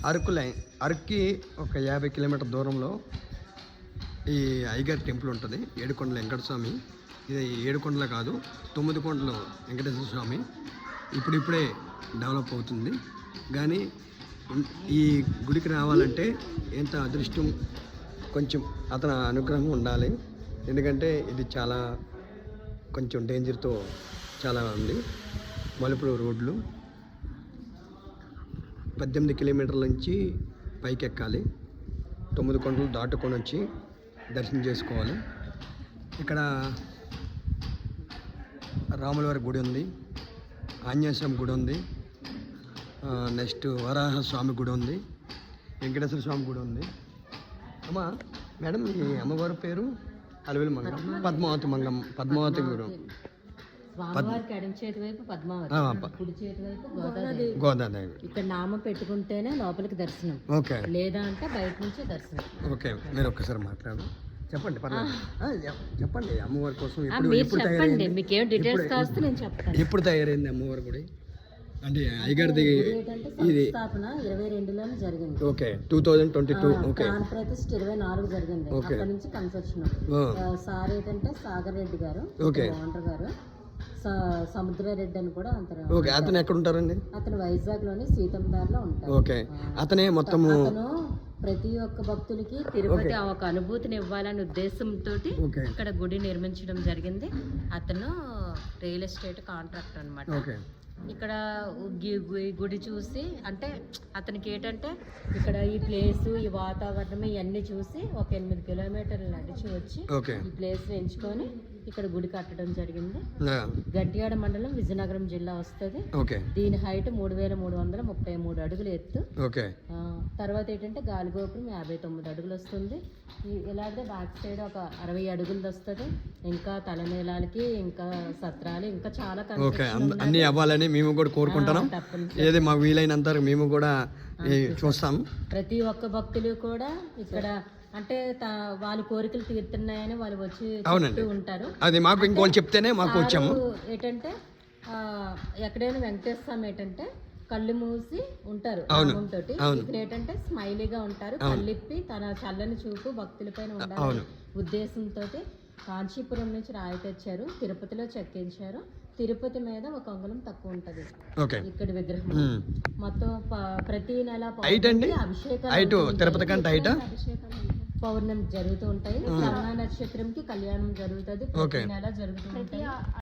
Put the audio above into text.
అరకుకి ఒక 50 కిలోమీటర్ దూరంలో ఈ అయ్యగారి టెంపుల్ ఉంటుంది. ఏడుకొండల వెంకట స్వామి. ఇది 7 కొండలు కాదు, 9 కొండలు వెంకటేశ్వర స్వామి. ఇప్పుడిప్పుడే డెవలప్ అవుతుంది. కానీ ఈ గుడికి రావాలంటే ఎంత అదృష్టం, కొంచెం అతని అనుగ్రహం ఉండాలి. ఎందుకంటే ఇది చాలా కొంచెం డేంజర్తో చాలా ఉంది. మలుపులు రోడ్లు 18 కిలోమీటర్ల నుంచి పైకి ఎక్కాలి. 9 కొండలు దాటుకొని వచ్చి దర్శనం చేసుకోవాలి. ఇక్కడ రాములవారి గుడి ఉంది, ఆంజనేయ స్వామి గుడి ఉంది, నెక్స్ట్ వరాహ స్వామి గుడి ఉంది, వెంకటేశ్వర స్వామి గుడి ఉంది. అమ్మా మేడం, ఈ అమ్మవారి పేరు అలవేలు మంగం, పద్మావతి గుడి. గోదాదేవి. ఇక్కడ నామం పెట్టుకుంటేనే లోపలికి దర్శనం, ఓకే, లేదా అంటే బయట నుంచి దర్శనం. ఓకే, మీరు ఒక్కసారి మాట్లాడు, చెప్పండి చెప్పండి అమ్మవారి కోసం. మీకేం డీటెయిల్స్ కావస్తే నేను చెప్తాను. ఎప్పుడు తయారైంది అమ్మవారి గుడి? అంటే అయ్యగారిది ఇది స్థాపన 22లోనే జరిగింది. ఓకే, 2022. ఓకే, ప్రతిష్ఠ 24 జరిగింది. అక్కడ నుంచి కన్స్ట్రక్షన్. సార్ ఏంటంటే సాగర్ రెడ్డి గారు, ఓనర్ గారు, సముద్రారెడ్డి అని కూడా అంటారు. ఓకే, అతను ఎక్కడ ఉంటారండి? అతను వైజాగ్ లోని సీతందార్లో ఉంటారు. ఓకే, అతనే మొత్తము ప్రతి ఒక్క భక్తులకి తిరుపతి ఒక అనుభూతిని ఇవ్వాలనే ఉద్దేశంతో ఇక్కడ గుడి నిర్మించడం జరిగింది. అతను రియల్ ఎస్టేట్ కాంట్రాక్టర్ అన్నమాట. ఇక్కడ గుడి చూసి అంటే అతనికి ఏంటంటే ఇక్కడ ఈ ప్లేస్, ఈ వాతావరణం ఇవన్నీ చూసి ఒక 8 కిలోమీటర్లు నడిచి వచ్చి ఈ ప్లేస్ ఎంచుకొని ఇక్కడ గుడి కట్టడం జరిగింది. గట్టియాడ మండలం, విజయనగరం జిల్లా వస్తుంది. దీని హైట్ 3333 అడుగులు ఎత్తు. తర్వాత ఏంటంటే గాలిగోపురం 59 అడుగులు వస్తుంది. ఇలాంటి బ్యాక్ సైడ్ ఒక 60 అడుగులు వస్తుంది. ఇంకా తలనీలాలకి, ఇంకా సత్రాలు, ఇంకా చాలా అన్ని అవ్వాలని మేము కూడా కోరుకుంటున్నాం. ఏది మాకు వీలైనంత మేము కూడా చూస్తాం. ప్రతి ఒక్క భక్తులు కూడా ఇక్కడ అంటే వాళ్ళ కోరికలు తీరుతున్నాయని వాళ్ళు వచ్చి చెప్తూ ఉంటారు. అది మాకు ఇంకోళ్ళు చెప్తేనే మాకు వచ్చాము. ఏంటంటే ఎక్కడైనా వెంకటేశ్వర స్వామి ఏంటంటే కళ్ళు మూసి ఉంటారు తోటి. ఇక్కడ ఏంటంటే స్మైలీగా ఉంటారు. కళ్ళిప్పి తన చల్లని చూపు భక్తుల పైన ఉండాలి ఉద్దేశంతో కాంచీపురం నుంచి రాయి తెచ్చారు, తిరుపతిలో చెక్కించారు. తిరుపతి మీద 1 అంగుళం తక్కువ ఉంటది ఇక్కడ విగ్రహం. మొత్తం ప్రతి నెల పౌర్ణమి జరుగుతూ ఉంటాయి. శ్రవణ నక్షత్రంకి కళ్యాణం జరుగుతుంది, ప్రతి నెల జరుగుతూ ఉంటాయి.